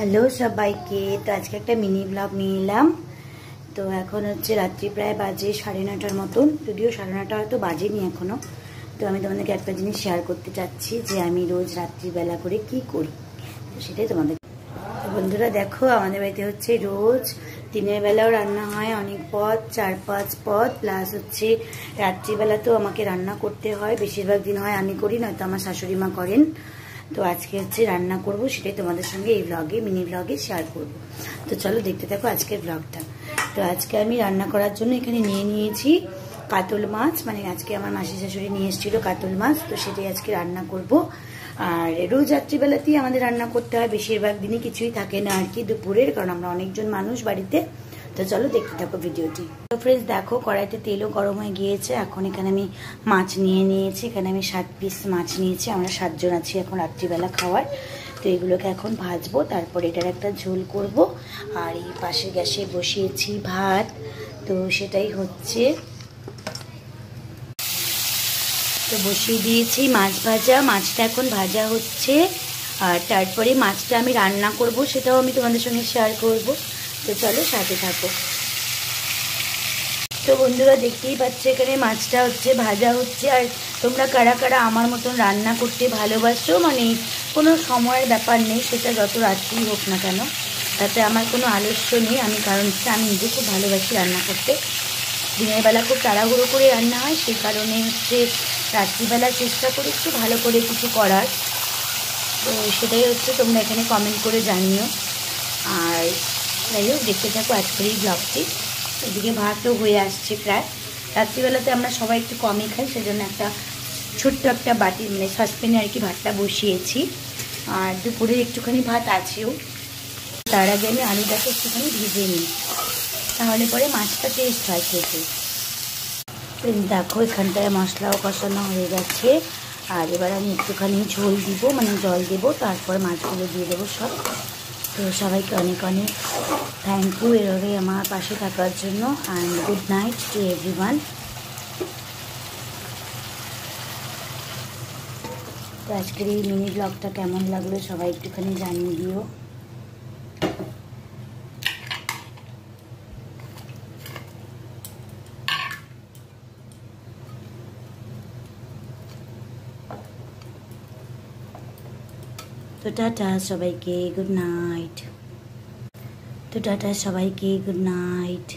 Hello সবাইকে। তো আজকে একটা মিনি ব্লগ নিয়ে এলাম। তো এখন হচ্ছে রাত্রি প্রায় বাজে 9:30টার মতন, যদিও 9:30 হয়তো বাজেনি এখনো। তো আমি তোমাদেরকে একটা জিনিস শেয়ার করতে চাচ্ছি যে আমি রোজ রাত্রিবেলা করে কি করি, তো সেটাই তোমাদের। তো বন্ধুরা দেখো, আমাদের বাড়িতে হচ্ছে রোজ দিনের বেলাও রান্না হয় অনেক পদ, 4-5 পদ, প্লাস হচ্ছে রাত্রিবেলাতেও আমাকে রান্না করতে হয়। বেশিরভাগ দিন হয় আমি করি, নয়তো আমার শাশুড়ি মা করেন। তো আজকে হচ্ছে রান্না করব, সেটাই তোমাদের সঙ্গে এই ব্লগে, মিনি ব্লগে শেয়ার করব। তো চলো দেখতে থাকো আজকের ব্লগটা। তো আজকে আমি রান্না করার জন্য এখানে নিয়ে নিয়েছি কাতল মাছ, মানে আজকে আমার মাসি শাশুড়ি নিয়ে এসেছিল কাতল মাছ, তো সেটাই আজকে রান্না করব। আর রোজ রাত্রিবেলাতেই আমাদের রান্না করতে হয়, বেশিরভাগ দিনই কিছুই থাকে না আর কি দুপুরের, কারণ আমরা অনেকজন মানুষ বাড়িতে। তো চলো দেখতে থাকো ভিডিওটি। তো ফ্রেন্ডস দেখো, কড়াইতে তেলও গরম হয়ে গিয়েছে। এখন এখানে আমি মাছ নিয়ে নিয়েছি, এখানে আমি 7 পিস মাছ নিয়েছি। আমরা 7 জন আছি এখন রাত্রিবেলা খাওয়ার। তো এগুলোকে এখন ভাজবো, তারপর এটার একটা ঝোল করব। আর এই পাশে গ্যাসে বসিয়েছি ভাত, তো সেটাই হচ্ছে। তো বসিয়ে দিয়েছি মাছ ভাজা, মাছটা এখন ভাজা হচ্ছে। আর তারপরে মাছটা আমি রান্না করব, সেটাও আমি তোমাদের সঙ্গে শেয়ার করব। তো চলো সাথে থাকো। তো বন্ধুরা দেখতেই পাচ্ছ এখানে মাছটা হচ্ছে ভাজা হচ্ছে। আর তোমরা কারা কারা আমার মতন রান্না করতে ভালোবাসো, মানে কোনো সময়ের ব্যাপার নেই, সেটা যত রাত্রি হোক না কেন, তাতে আমার কোনো আলস্য নেই। কারণ হচ্ছে আমি নিজে খুব ভালোবাসি রান্না করতে। দিনের বেলা খুব তাড়াহুড়ো করে রান্না হয়, সেই কারণে হচ্ছে রাত্রিবেলা চেষ্টা করি একটু ভালো করে কিছু করার। তো সেটাই হচ্ছে, তোমরা এখানে কমেন্ট করে জানিও। আর যাই হোক, দেখতে থাকো আজকের এই ব্লগটি। এদিকে ভাতও হয়ে আসছে প্রায়। রাত্রিবেলাতে আমরা সবাই একটু কমই খাই, সেজন্য একটা ছোট্ট একটা বাটি, মানে সসপ্যানে আর কি ভাতটা বসিয়েছি। আর দুপুরে একটুখানি ভাত আছেও। তার আগে আমি আলুটাকে একটুখানি ভিজে নিই, তাহলে পরে মাছটা টেস্ট হয় খেতে। দেখো এখানটায় মশলাও কষানো হয়ে গেছে। আর এবার আমি একটুখানি ঝোল দিব, মানে জল দেবো, তারপর মাছগুলো দিয়ে দেবো সব। তো সবাইকে অনেক অনেক থ্যাংক ইউ এভাবে আমার পাশে থাকার জন্য। And good night to everyone. তো আজকের এই মিনি ব্লগটা কেমন লাগলো সবাই একটুখানি জানিয়ে দিও। তো টাটা সবাইকে, গুড নাইট। তো টাটা সবাইকে, গুড নাইট।